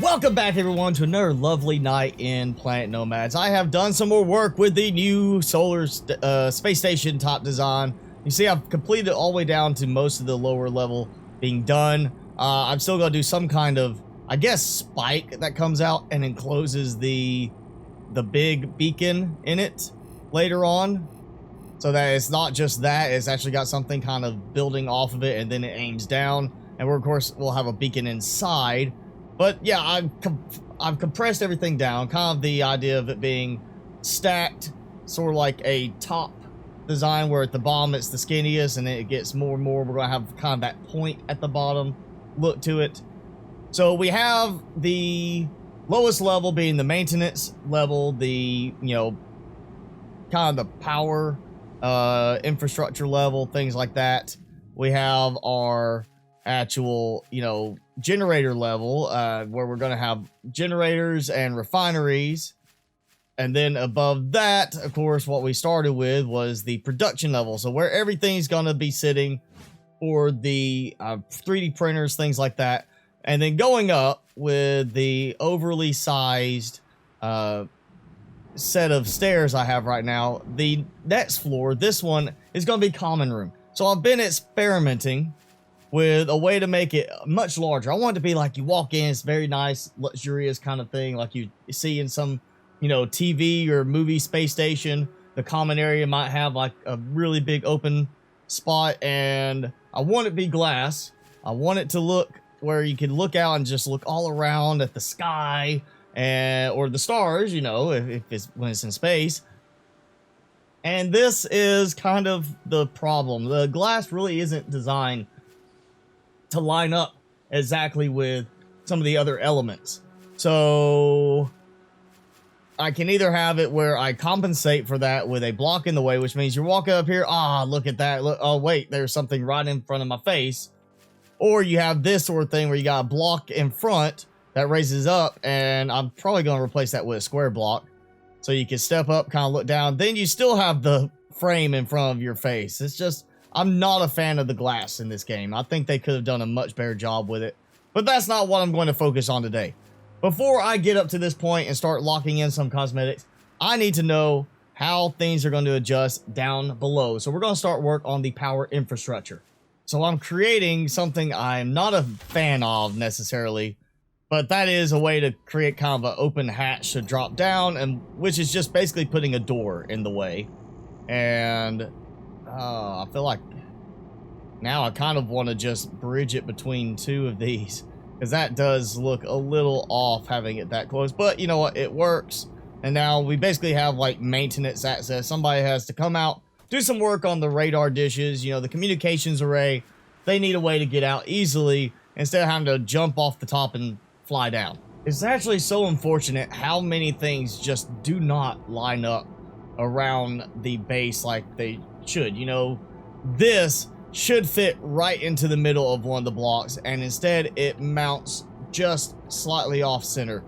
Welcome back, everyone, to another lovely night in Planet Nomads. I have done some more work with the new solar space station top design. You see, I've completed all the way down to most of the lower level being done. I'm still going to do some kind of, I guess, spike that comes out and encloses the big beacon in it later on. So that it's not just that, it's actually got something kind of building off of it, and then it aims down. And we're, of course, we'll have a beacon inside. But yeah, I've compressed everything down, kind of the idea of it being stacked, sort of like a top design where at the bottom it's the skinniest and it gets more and more. We're going to have kind of that point at the bottom look to it. So we have the lowest level being the maintenance level, the, kind of the power infrastructure level, things like that. We have our actual, generator level, where we're going to have generators and refineries. And then above that, of course, what we started with was the production level. So where everything's going to be sitting for the 3D printers, things like that. And then going up with the overly sized set of stairs I have right now. The next floor, this one, is going to be common room. So I've been experimenting with a way to make it much larger. I want it to be like you walk in, it's very nice, luxurious kind of thing, like you see in some, TV or movie space station. The common area might have like a really big open spot, and I want it to be glass. I want it to look where you can look out and just look all around at the sky and or the stars, if it's when it's in space. And this is kind of the problem. The glass really isn't designed to line up exactly with some of the other elements. So I can either have it where I compensate for that with a block in the way, which means you're walking up here, look at that, look, oh wait, there's something right in front of my face. Or you have this sort of thing where you got a block in front that raises up, and I'm probably going to replace that with a square block. So you can step up, kind of look down, then you still have the frame in front of your face. It's just, I'm not a fan of the glass in this game. I think they could have done a much better job with it. But that's not what I'm going to focus on today. Before I get up to this point and start locking in some cosmetics, I need to know how things are going to adjust down below. So we're going to start work on the power infrastructure. So I'm creating something I'm not a fan of necessarily, but that is a way to create kind of an open hatch to drop down, and which is just basically putting a door in the way. And I feel like now I kind of want to just bridge it between two of these, because that does look a little off having it that close. But you know what? It works. And now we basically have like maintenance access. Somebody has to come out, do some work on the radar dishes, the communications array. They need a way to get out easily instead of having to jump off the top and fly down. It's actually so unfortunate how many things just do not line up around the base like they should. This should fit right into the middle of one of the blocks, and instead it mounts just slightly off center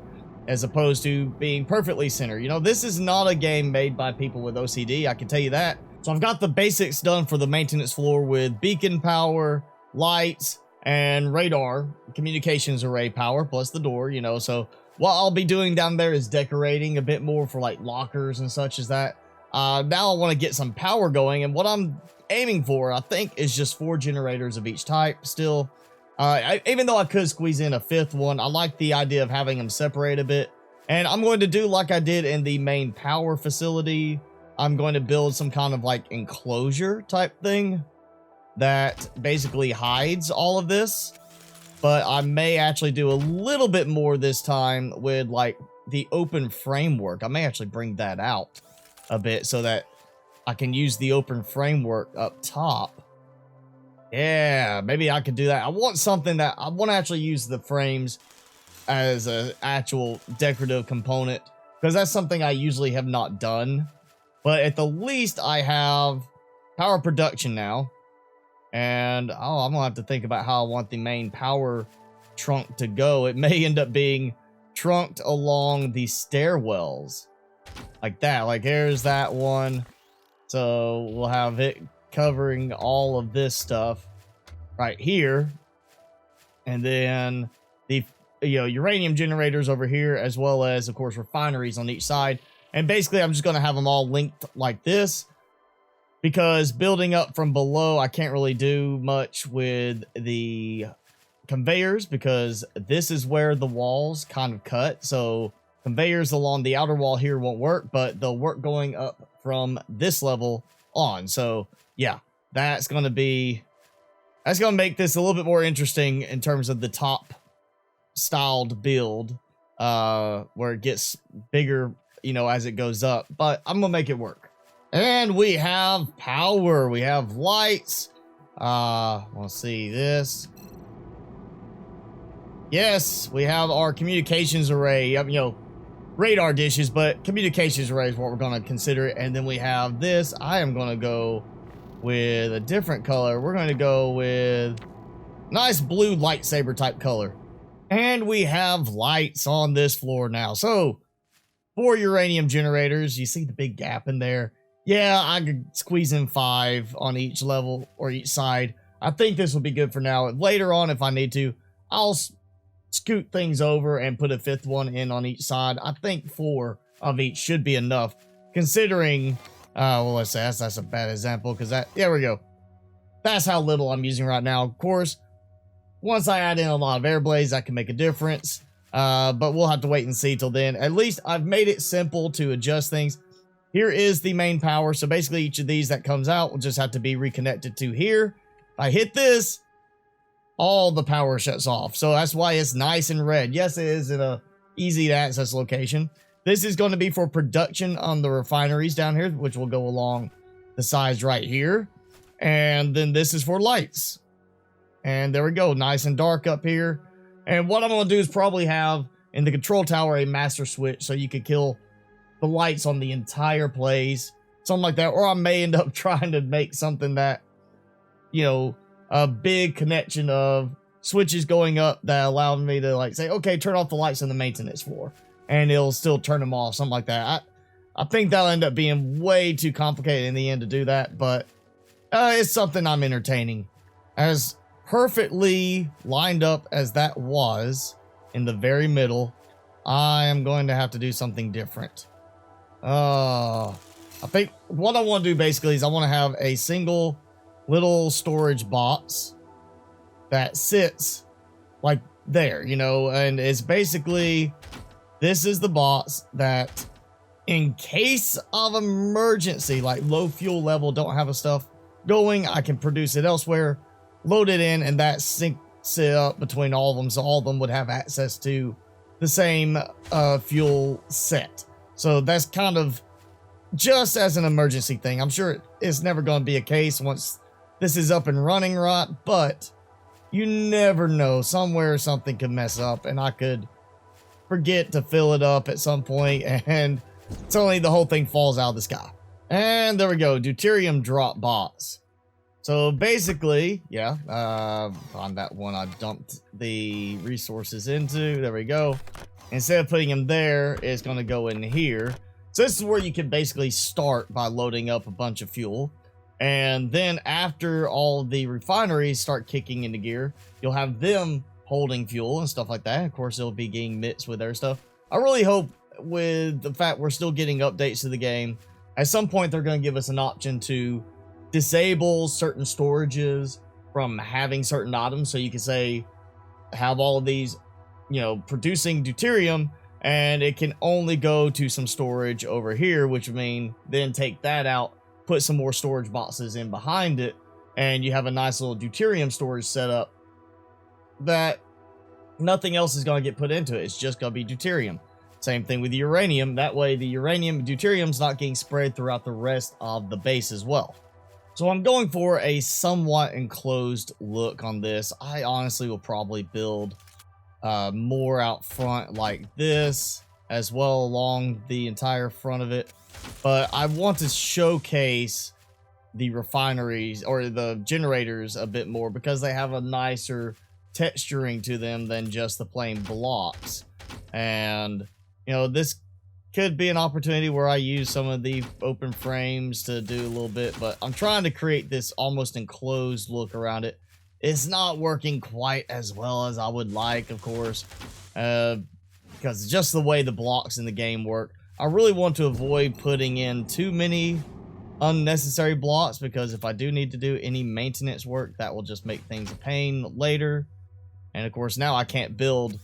as opposed to being perfectly center. This is not a game made by people with OCD, I can tell you that. So I've got the basics done for the maintenance floor with beacon power, lights, and radar communications array power, plus the door, So what I'll be doing down there is decorating a bit more for like lockers and such as that. Now I want to get some power going, and what I'm aiming for, I think, is just 4 generators of each type still. Even though I could squeeze in a 5th one, I like the idea of having them separate a bit. And I'm going to do like I did in the main power facility. I'm going to build some kind of like enclosure type thing that basically hides all of this. But I may actually do a little bit more this time with like the open framework. I may actually bring that out a bit so that I can use the open framework up top. Yeah, maybe I could do that. I want something that I want to actually use the frames as an actual decorative component, because that's something I usually have not done. But at the least I have power production now. And I'm gonna have to think about how I want the main power trunk to go. It may end up being trunked along the stairwells like that. Like here's that one. So we'll have it covering all of this stuff right here. And then the uranium generators over here, as well as, of course, refineries on each side. And basically, I'm just going to have them all linked like this, because building up from below, I can't really do much with the conveyors, because this is where the walls kind of cut. So conveyors along the outer wall here won't work, but they'll work going up from this level on. So yeah, that's going to make this a little bit more interesting in terms of the top styled build, where it gets bigger, as it goes up, but I'm gonna make it work. And we have power, we have lights. We'll see this. Yes, we have our communications array. Radar dishes, but communications array is what we're gonna consider it. And then we have this. I am gonna go with a different color. We're gonna go with nice blue lightsaber type color. And we have lights on this floor now. So 4 uranium generators. You see the big gap in there? Yeah, I could squeeze in 5 on each level or each side. I think this will be good for now. Later on, if I need to, I'll scoot things over and put a 5th one in on each side. I think 4 of each should be enough, considering, well, let's say that's a bad example, because there we go. That's how little I'm using right now. Of course, once I add in a lot of air blades, that can make a difference. But we'll have to wait and see till then. At least I've made it simple to adjust things. Here is the main power. So basically each of these that comes out will just have to be reconnected to here. If I hit this, all the power shuts off. So that's why it's nice and red. Yes, it is in a easy to access location. This is going to be for production on the refineries down here, which will go along the sides right here. And then this is for lights. And there we go. Nice and dark up here. And what I'm going to do is probably have in the control tower a master switch, so you could kill the lights on the entire place. Something like that. Or I may end up trying to make something that, a big connection of switches going up that allow me to say, okay, turn off the lights on the maintenance floor. And it'll still turn them off. Something like that. I think that'll end up being way too complicated in the end to do that. But it's something I'm entertaining. As perfectly lined up as that was in the very middle, I am going to have to do something different. I think what I want to do basically is I want to have a single little storage box that sits like there, and it's basically, this is the box that in case of emergency, like low fuel level, don't have a stuff going, I can produce it elsewhere, load it in, and that syncs it up between all of them, so all of them would have access to the same fuel set. So that's kind of just as an emergency thing. I'm sure it's never going to be a case once this is up and running right, but you never know. Somewhere something could mess up, and I could forget to fill it up at some point, and suddenly the whole thing falls out of the sky. And there we go, deuterium drop box. So basically, yeah, on that one I dumped the resources into. There we go. Instead of putting them there, it's going to go in here. So this is where you can basically start by loading up a bunch of fuel. And then after all the refineries start kicking into gear, you'll have them holding fuel and stuff like that. Of course, it'll be getting mixed with their stuff. I really hope, with the fact we're still getting updates to the game, at some point they're going to give us an option to disable certain storages from having certain items. So you can say, have all of these, producing deuterium, and it can only go to some storage over here, which would mean then take that out, put some more storage boxes in behind it, and you have a nice little deuterium storage setup that nothing else is going to get put into it. It's just going to be deuterium. Same thing with the uranium. That way the deuterium's not getting spread throughout the rest of the base as well. So I'm going for a somewhat enclosed look on this. I honestly will probably build more out front like this, as well along the entire front of it. But I want to showcase the refineries or the generators a bit more, because they have a nicer texturing to them than just the plain blocks. And this could be an opportunity where I use some of the open frames to do a little bit, but I'm trying to create this almost enclosed look around it. It's not working quite as well as I would like, of course, because just the way the blocks in the game work. I really want to avoid putting in too many unnecessary blocks, because if I do need to do any maintenance work, that will just make things a pain later. And of course, now I can't build,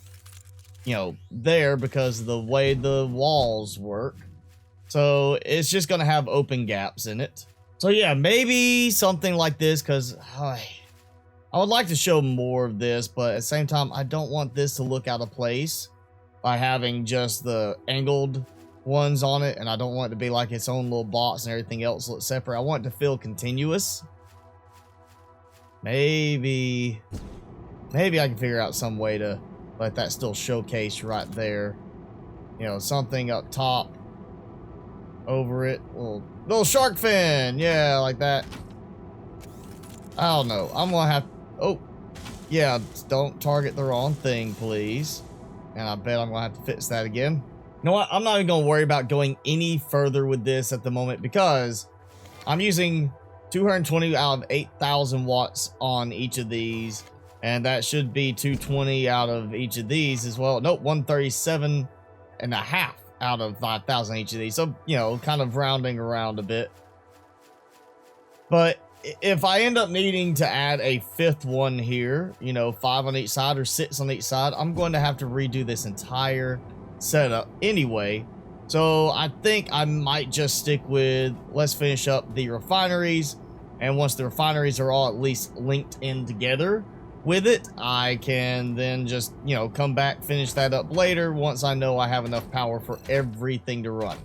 you know, there because of the way the walls work. So it's just going to have open gaps in it. So yeah, maybe something like this, because I would like to show more of this, but at the same time, I don't want this to look out of place by having just the angled ones on it, and I don't want it to be like its own little box and everything else looks separate. I want it to feel continuous. Maybe I can figure out some way to let that still showcase right there. You know, something up top over it. Little shark fin. Yeah, like that. I don't know. I'm gonna have... Oh, yeah, don't target the wrong thing, please. And I bet I'm gonna have to fix that again. You know what? I'm not even gonna worry about going any further with this at the moment, because I'm using 220 out of 8,000 watts on each of these, and that should be 220 out of each of these as well. Nope, 137 and a half out of 5,000 each of these. So, you know, kind of rounding around a bit. But if I end up needing to add a fifth one here, you know, 5 on each side or 6 on each side, I'm going to have to redo this entire setup anyway. So I think I might just stick with, let's finish up the refineries, and once the refineries are all at least linked in together with it, I can then just, you know, come back, finish that up later once I know I have enough power for everything to run.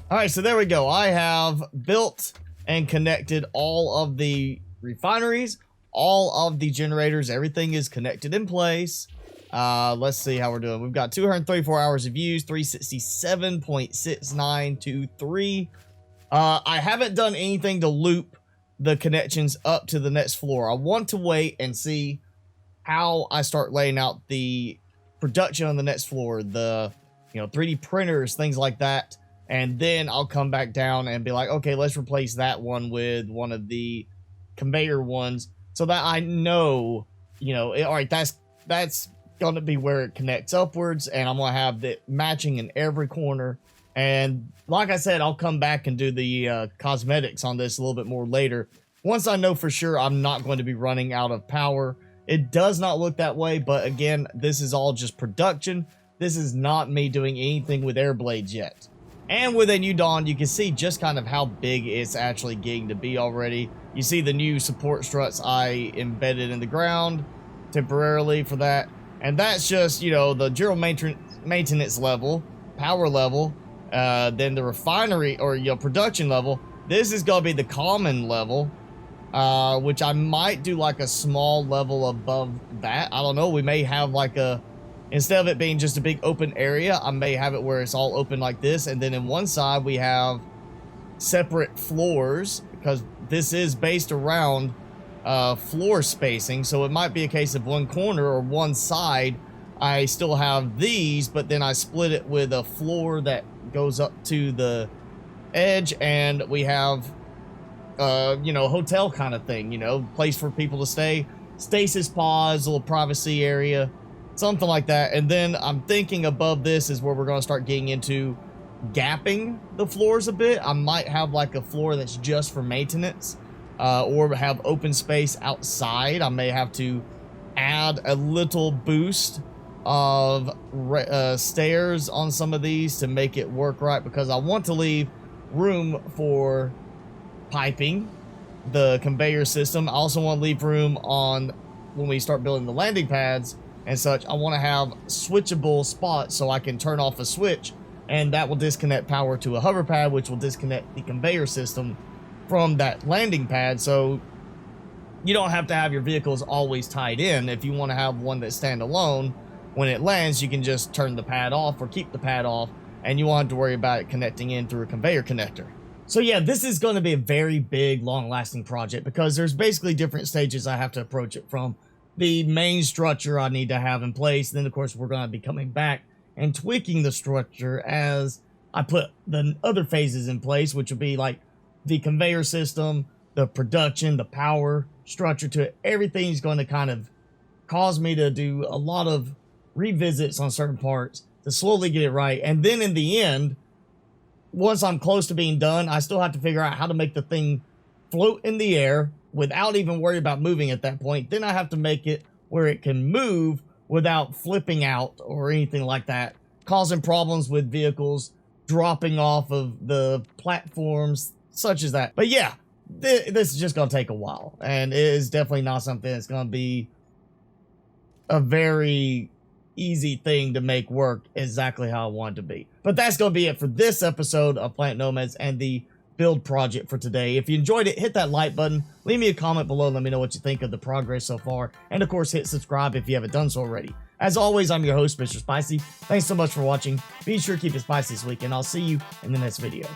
All right, so there we go. I have built and connected all of the refineries, all of the generators, everything is connected in place. Let's see how we're doing. We've got 234 hours of use, 367.6923. I haven't done anything to loop the connections up to the next floor. I want to wait and see how I start laying out the production on the next floor, the, you know, 3D printers, things like that. And then I'll come back down and be like, okay, let's replace that one with one of the conveyor ones, so that I know, you know, all right, that's going to be where it connects upwards, and I'm going to have it matching in every corner. And like I said, I'll come back and do the cosmetics on this a little bit more later, once I know for sure I'm not going to be running out of power. It does not look that way, but again, this is all just production. This is not me doing anything with air blades yet. And with a new dawn, you can see just kind of how big it's actually getting to be already. You see the new support struts I embedded in the ground temporarily for that. And that's just, you know, the general maintenance level, power level, then the refinery or, you know, production level. This is going to be the common level, which I might do like a small level above that. I don't know. We may have like a... Instead of it being just a big open area, I may have it where it's all open like this. And then in one side, we have separate floors, because this is based around floor spacing. So it might be a case of one corner or one side, I still have these, but then I split it with a floor that goes up to the edge. And we have, you know, hotel kind of thing, you know, place for people to stay, stasis pods, a little privacy area. Something like that. And then I'm thinking above this is where we're going to start getting into gapping the floors a bit. I might have like a floor that's just for maintenance, or have open space outside. I may have to add a little boost of stairs on some of these to make it work right, because I want to leave room for piping the conveyor system. I also want to leave room on, when we start building the landing pads and such, I want to have switchable spots so I can turn off a switch, and that will disconnect power to a hover pad, which will disconnect the conveyor system from that landing pad. So you don't have to have your vehicles always tied in. If you want to have one that's standalone, when it lands, you can just turn the pad off or keep the pad off, and you won't have to worry about it connecting in through a conveyor connector. So yeah, this is going to be a very big, long-lasting project, because there's basically different stages I have to approach it from. The main structure I need to have in place. Then, of course, we're going to be coming back and tweaking the structure as I put the other phases in place, which will be like the conveyor system, the production, the power structure to it. Everything's going to kind of cause me to do a lot of revisits on certain parts to slowly get it right. And then in the end, once I'm close to being done, I still have to figure out how to make the thing float in the air without even worrying about moving at that point. Then I have to make it where it can move without flipping out or anything like that, causing problems with vehicles dropping off of the platforms, such as that. But yeah, this is just going to take a while, and it is definitely not something that's going to be a very easy thing to make work exactly how I want it to be. But that's going to be it for this episode of Planet Nomads and the build project for today. If you enjoyed it, hit that like button, leave me a comment below, let me know what you think of the progress so far, and of course hit subscribe if you haven't done so already. As always, I'm your host, Mr. Spicy. Thanks so much for watching. Be sure to keep it spicy this week, and I'll see you in the next video.